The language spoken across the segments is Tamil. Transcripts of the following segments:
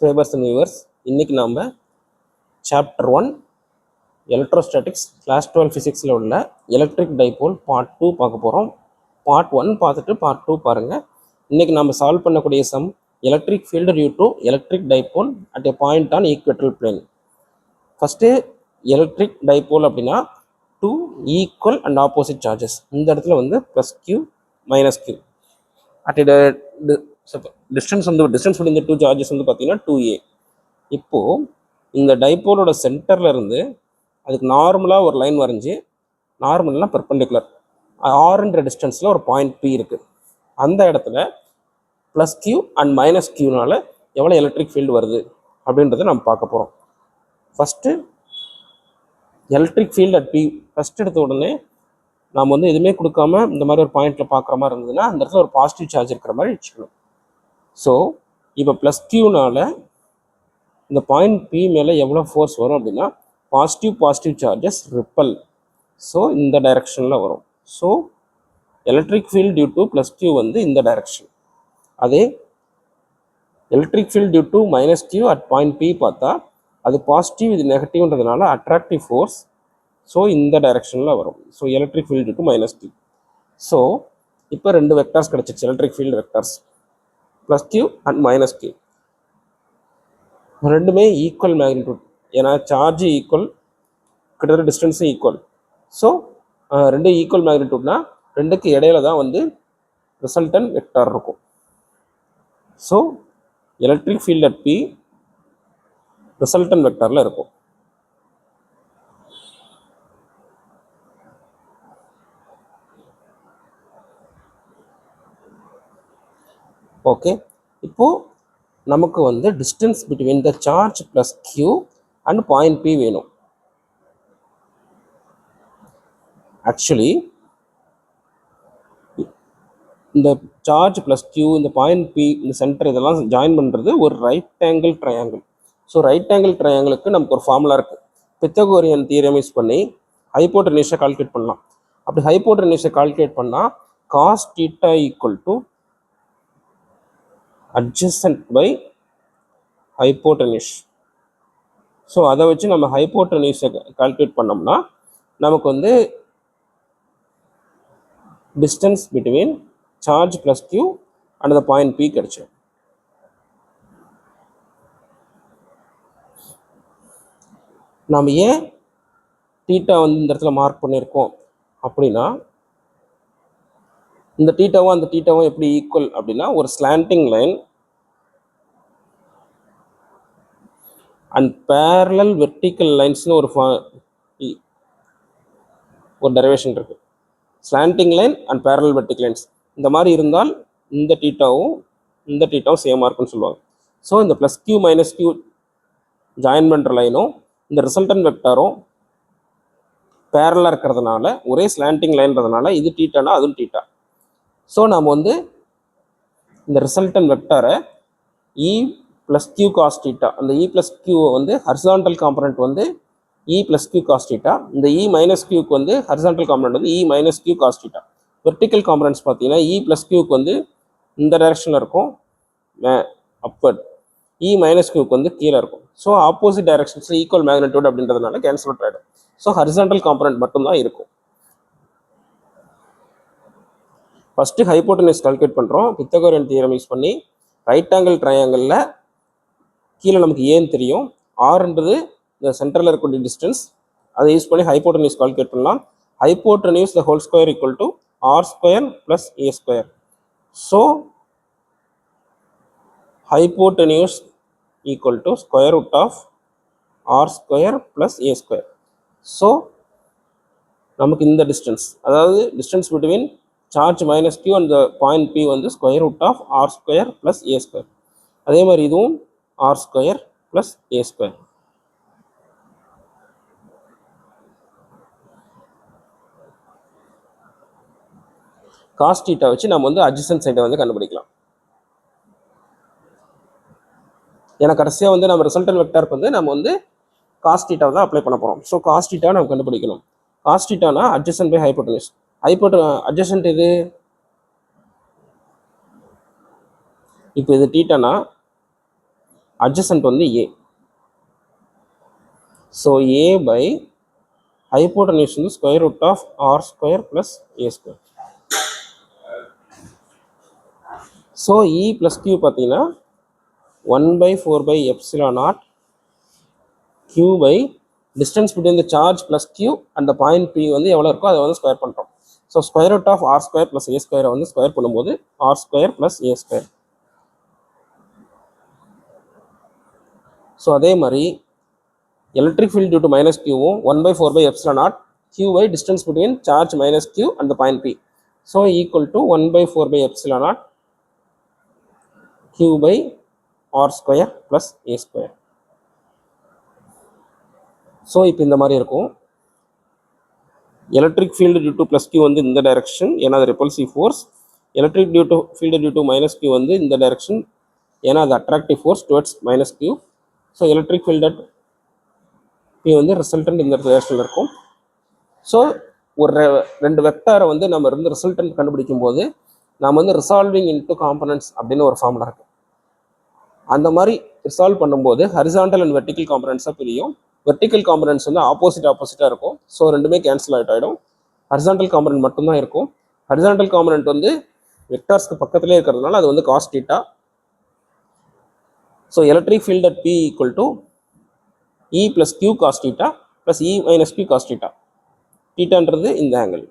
சப்ஸ்கிரைபர்ஸ் அண்ட் வியூவர்ஸ், இன்னைக்கு நாம் சாப்டர் 1 எலக்ட்ரோஸ்டாட்டிக்ஸ் கிளாஸ் 12 ஃபிசிக்ஸில் உள்ள எலக்ட்ரிக் டைபோல் பார்ட் 2 பார்க்க போகிறோம். பார்ட் 1 பார்த்துட்டு பார்ட் 2 பாருங்கள். இன்றைக்கி நம்ம சால்வ் பண்ணக்கூடிய some electric field due to electric dipole at a point on equatorial plane. First electric dipole அப்படின்னா two equal and opposite charges. இந்த இடத்துல வந்து plus q minus q at distance between இந்த டூ சார்ஜஸ் வந்து பார்த்தீங்கன்னா 2a. இப்போது இந்த டைபோலோட சென்டரில் இருந்து அதுக்கு நார்மலாக ஒரு லைன் வரைஞ்சி, நார்மல்னால் பெர்பெண்டிகுலர் ஆர்ன்ற டிஸ்டன்ஸில் ஒரு பாயிண்ட் பி இருக்குது. அந்த இடத்துல ப்ளஸ் கியூ அண்ட் மைனஸ் கியூனால் எவ்வளோ எலக்ட்ரிக் ஃபீல்டு வருது அப்படின்றத நம்ம பார்க்க போகிறோம். First electric field at P first எடுத்த உடனே நாம் வந்து எதுவுமே கொடுக்காம இந்த மாதிரி ஒரு பாயிண்டில் பார்க்குற மாதிரி இருந்ததுன்னா அந்த இடத்துல ஒரு பாசிட்டிவ் சார்ஜ் இருக்கிற மாதிரி வச்சுக்கணும். ஸோ இப்போ ப்ளஸ் கியூனால் இந்த பாயிண்ட் பி மேலே எவ்வளோ ஃபோர்ஸ் வரும் அப்படின்னா பாசிட்டிவ் சார்ஜஸ் ரிப்பல். ஸோ இந்த டைரக்ஷனில் வரும். So electric field due to plus q வந்து இந்த டைரக்ஷன். அதே electric field due to minus q at point P பார்த்தா அது பாசிட்டிவ், இது நெகட்டிவ்ன்றதுனால அட்ராக்டிவ் ஃபோர்ஸ். ஸோ இந்த டைரக்ஷனில் வரும். So electric field due to minus q. So இப்போ ரெண்டு வெக்டார்ஸ் கிடச்சிச்சு, electric field vectors plus q and minus q. ரெண்டுமே ஈக்குவல் மேக்னிடியூட், ஏன்னா சார்ஜ் ஈக்குவல், கிட்டத்தட்ட டிஸ்டன்ஸும் ஈக்குவல். ஸோ ரெண்டு ஈக்குவல் மேக்னிடியூட்னா ரெண்டுக்கு இடையில தான் வந்து ரிசல்டன் வெக்டார் இருக்கும். So electric field at p resultant வெக்டாரில் இருக்கும். ஓகே, இப்போது நமக்கு வந்து distance between the charge plus q and point p வேணும். ஆக்சுவலி இந்த சார்ஜ் ப்ளஸ் கியூ, இந்த பாயிண்ட் பி, இந்த சென்டர் இதெல்லாம் ஜாயின் பண்ணுறது ஒரு right angle triangle. So right angle ட்ரையாங்கிளுக்கு நமக்கு ஒரு ஃபார்முலா இருக்குது. பித்தகோரியன் தியரம் யூஸ் பண்ணி ஹைப்போட்டென்யூஸை கால்குலேட் பண்ணலாம். அப்படி ஹைப்போட்டென்யூஸை கால்குலேட் பண்ணால் cos theta equal to adjacent by hypotenuse. So அதை வச்சு நம்ம ஹைப்போட்டென்யூஸை கால்குலேட் பண்ணோம்னா நமக்கு வந்து distance between charge plus q and the point P கிடைச்சிடும். நாம் ஏன் தீட்டா வந்து இந்த இடத்துல மார்க் பண்ணியிருக்கோம் அப்படின்னா, இந்த தீட்டாவும் அந்த தீட்டாவும் எப்படி ஈக்குவல் அப்படின்னா, ஒரு slanting line and parallel vertical லைன்ஸ்னு ஒரு டெரிவேஷன் இருக்கு. Slanting line and parallel vertical lines இந்த மாதிரி இருந்தால் இந்த தீட்டாவும் சேமாக இருக்குன்னு சொல்லுவாங்க. ஸோ இந்த plus q minus q join பண்ணுற லைனும் இந்த ரிசல்டன் வெக்டாரும் பேரலாக இருக்கிறதுனால, ஒரே ஸ்லாண்டிங் லைன்றதுனால இது தீட்டானா அதுவும் தீட்டா. ஸோ நாம் வந்து இந்த ரிசல்டன் வெக்டாரை E plus q cos theta, அந்த இ ப்ளஸ் கியூவை வந்து ஹரிசாண்டல் காம்பனண்ட் வந்து E plus q cos theta, இந்த இ மைனஸ் கியூக்கு வந்து ஹரிசாண்டல் காம்பனண்ட் வந்து E minus q cos theta. Vertical components பார்த்தீங்கன்னா இ ப்ளஸ் கியூக்கு வந்து இந்த டைரக்ஷனில் இருக்கும் அப்வர்ட், இ மைனஸ் கியூக்கு வந்து கீழே இருக்கும். ஸோ ஆப்போசிட் டைரக்ஷன்ஸில் ஈக்குவல் மேக்னிடியூட் அப்படின்றதுனால கேன்சல் அவுட் ஆகிடும். ஸோ ஹரிசாண்டல் காம்பனண்ட் மட்டும்தான் இருக்கும். ஃபஸ்ட்டு ஹைப்போட்டென்யூஸ் கால்குலேட் பண்ணுறோம். பித்தகோரியன் தியரம் யூஸ் பண்ணி ரைட் ஆங்கிள் ட்ரையாங்கிளில் கீழே நமக்கு ஏன்னு தெரியும், ஆர்ன்றது இந்த சென்டரில் இருக்கக்கூடிய டிஸ்டன்ஸ், அதை யூஸ் பண்ணி ஹைப்போட்டென்யூஸ் கால்குலேட் பண்ணலாம். Hypotenuse the whole square equal to r square plus a square. So hypotenuse equal to square root of r square plus a square. So நமக்கு இந்த டிஸ்டன்ஸ், அதாவது distance between charge minus q and point p வந்து square root of r square plus a square. அதே மாதிரி இதுவும் r square plus a square. Cos theta வச்சு நம்ம வந்து அட்ஜசன்ட் சைடை வந்து கண்டுபிடிக்கலாம். ஏன்னா கடைசியாக வந்து நம்ம ரிசல்டன் வெக்டாருக்கு வந்து நம்ம வந்து காஸ் தீட்டாவை தான் அப்ளை பண்ண போகிறோம். ஸோ காஸ் தீட்டாவை நம்ம கண்டுபிடிக்கணும். காஸ் தீட்டானா அட்ஜசன்ட் பை ஹைப்போட்டென்யூஸ். அட்ஜசன்ட் இது இப்போ இது தீட்டானா adjacent வந்து A. So A by hypotenuse வந்து square root of R square plus A square. So E plus Q பார்த்தீங்கன்னா 1 by 4 by epsilon naught Q by distance between the charge plus Q and the point P வந்து எவ்வளோ இருக்கோ அதை வந்து ஸ்கொயர் பண்ணுறோம். So square root of r square plus a ஸ்கொயரை வந்து ஸ்கொயர் பண்ணும்போது r square plus a square. So அதே மாதிரி electric field due to minus கியூவும் 1/4 by epsilon naught Q by distance between charge minus Q and the point P. So equal to 1/4 by epsilon naught Q by R square plus A square. So இப்போ இந்த மாதிரி இருக்கும். Electric field due to plus q வந்து இந்த டைரக்ஷன், ஏன்னா அது repulsive force. Electric due to field due to minus q வந்து இந்த டைரக்ஷன், ஏன்னா அது attractive force towards minus q. So electric field at P வந்து ரிசல்டன்ட் இந்த டைரக்ஷனில் இருக்கும். ஸோ ஒரு ரெண்டு வெக்டாரை வந்து நம்ம இருந்து ரிசல்டன்ட் கண்டுபிடிக்கும் போது நாம் வந்து ரிசால்விங் இன்டு காம்பனன்ட்ஸ் அப்படின்னு ஒரு ஃபார்முலா இருக்கும். அந்த மாதிரி ரிசால்வ் பண்ணும்போது ஹரிசாண்டல் அண்ட் வெர்டிக்கல் காம்பனன்ட்ஸாக பிரியும். வெர்டிக்கல் காம்பனன்ட்ஸ் வந்து ஆப்போசிட்டாக இருக்கும். ஸோ ரெண்டுமே கேன்சல் அவுட் ஆகிடும். ஹரிசாண்டல் காம்பனன்ட் மட்டும்தான் இருக்கும். ஹரிசாண்டல் காம்பனன்ட் வந்து வெக்டார்ஸ்க்கு பக்கத்துலேயே இருக்கிறதுனால அது வந்து cos theta. So electric field at p equal to E plus q cos theta plus E minus q cos theta. தீட்டான்றது இந்த ஆங்கிள்.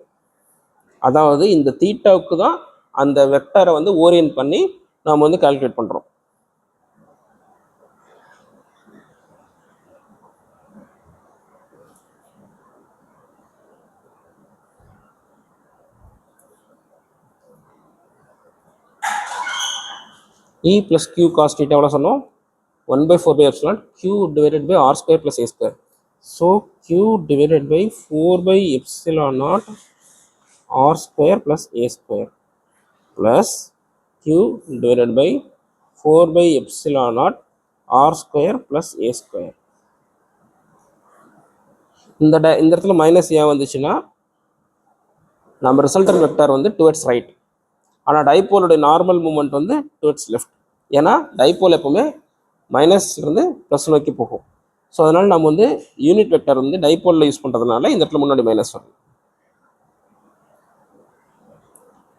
அதாவது இந்த தீட்டாவுக்கு தான் அந்த வெக்டாரை வந்து ஓரியன்ட் பண்ணி நாம் வந்து கால்குலேட் பண்ணுறோம். E plus Q cos theta எவ்வளோ சொன்னோம்? 1/4 by epsilon Q divided by R square plus A square. So Q divided by 4 by epsilon naught R square plus A square plus Q divided by 4 by epsilon naught R square plus A square. இந்த இடத்துல மைனஸ் ஏன் வந்துச்சுன்னா நம்ம ரிசல்டன் வெக்டார் வந்து டுவர்ட்ஸ் ரைட், ஆனால் டைபோலுடைய நார்மல் மூமெண்ட் வந்து டுவர்ட்ஸ் லெஃப்ட். ஏன்னா டைபோல் எப்பவுமே மைனஸ்லேருந்து ப்ளஸ் நோக்கி போகும். ஸோ அதனால் நம்ம வந்து யூனிட் வெக்டர் வந்து டைபோலில் யூஸ் பண்ணுறதுனால இந்த இடத்துல முன்னாடி மைனஸ் வரும்.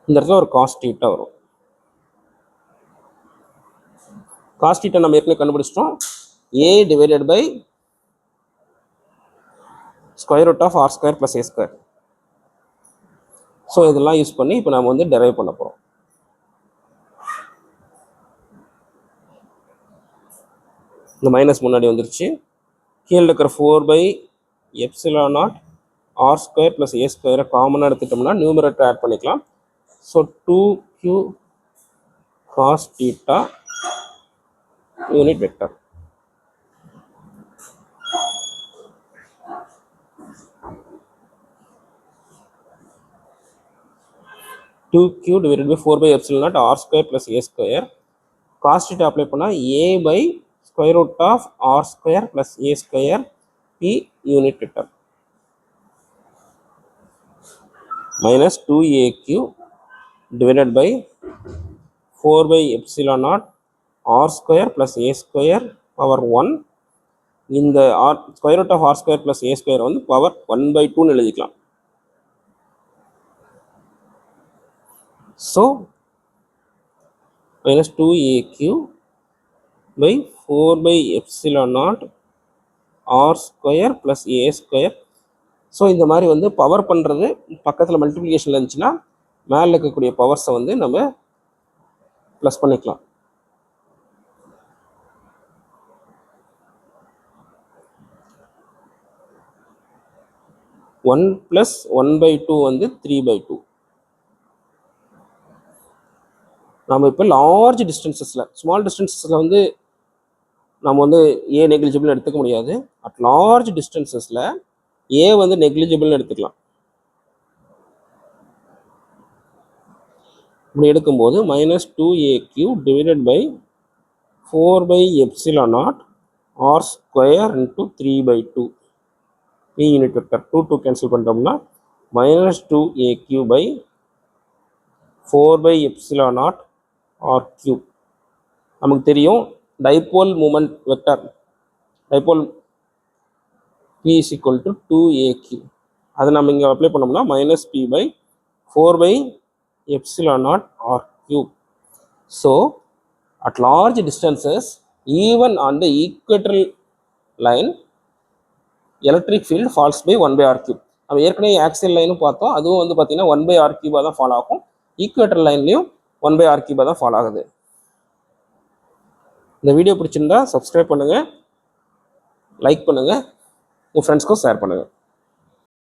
இந்த இடத்துல ஒரு காஸ் தீட்டா வரும். காஸ் தீட்டா நம்ம ஏற்கனவே கண்டுபிடிச்சிட்டோம். A divided by square root of r square plus a square. So இதெல்லாம் யூஸ் பண்ணி இப்போ நம்ம வந்து டெரைவ் பண்ண போகிறோம். இந்த மைனஸ் முன்னாடி வந்துருச்சு. கீழே இருக்கிற 4 by epsilon naught R square plus A square காமனாக எடுத்துட்டோம்னா நியூமரேட்டர் ஆட் பண்ணிக்கலாம். So 2Q cos theta unit vector. Two q divided by 4 by epsilon naught R square plus A square. cos theta apply பண்ணால் A by square root of R square plus A square P unit vector minus 2AQ divided by 4 by epsilon naught R square plus A square power 1. இந்த square root of R square plus A square வந்து power 1/2 எழுதிக்கலாம். So minus 2AQ by 4 by epsilon naught R square plus A square. So இந்த மாதிரி வந்து பவர் பண்ணுறது பக்கத்தில் மல்டிப்ளிகேஷனில் இருந்துச்சுன்னா மேலே இருக்கக்கூடிய பவர்ஸை வந்து நம்ம ப்ளஸ் பண்ணிக்கலாம். ஒன் ப்ளஸ் 1/2 வந்து 3/2. நம்ம இப்போ லார்ஜ் டிஸ்டன்சஸில், ஸ்மால் டிஸ்டன்சஸில் வந்து நம்ம வந்து ஏ நெக்லிஜிபிள் எடுத்துக்க முடியாது. அட் லார்ஜ் டிஸ்டன்சஸில் ஏ வந்து நெக்லிஜிபிள்னு எடுத்துக்கலாம். இப்படி எடுக்கும்போது minus 2AQ divided by 4 by epsilon naught R square into 3/2 P unit vector. 2 cancel பண்ணிட்டோம்னா minus 2AQ by 4 by epsilon naught R cube. நமக்கு தெரியும் dipole moment vector dipole P is equal to 2aq. அதை நம்ம இங்கே அப்ளை பண்ணோம்னா minus P by 4 by epsilon naught r cube. So at large distances, even on the equatorial line, electric field falls by 1 by r cube. நம்ம ஏற்கனவே ஆக்சியல் லைனும் பார்த்தோம், அதுவும் வந்து பார்த்தீங்கன்னா 1 by r cube தான் ஃபாலோ ஆகும். ஈக்குவேட்டர் லைன்லையும் 1 by r cube தான் ஃபாலோ ஆகுது. இந்த வீடியோ பிடிச்சிருந்தா சப்ஸ்கிரைப் பண்ணுங்கள், லைக் பண்ணுங்கள், உங்கள் ஃப்ரெண்ட்ஸ்க்கும் ஷேர் பண்ணுங்கள்.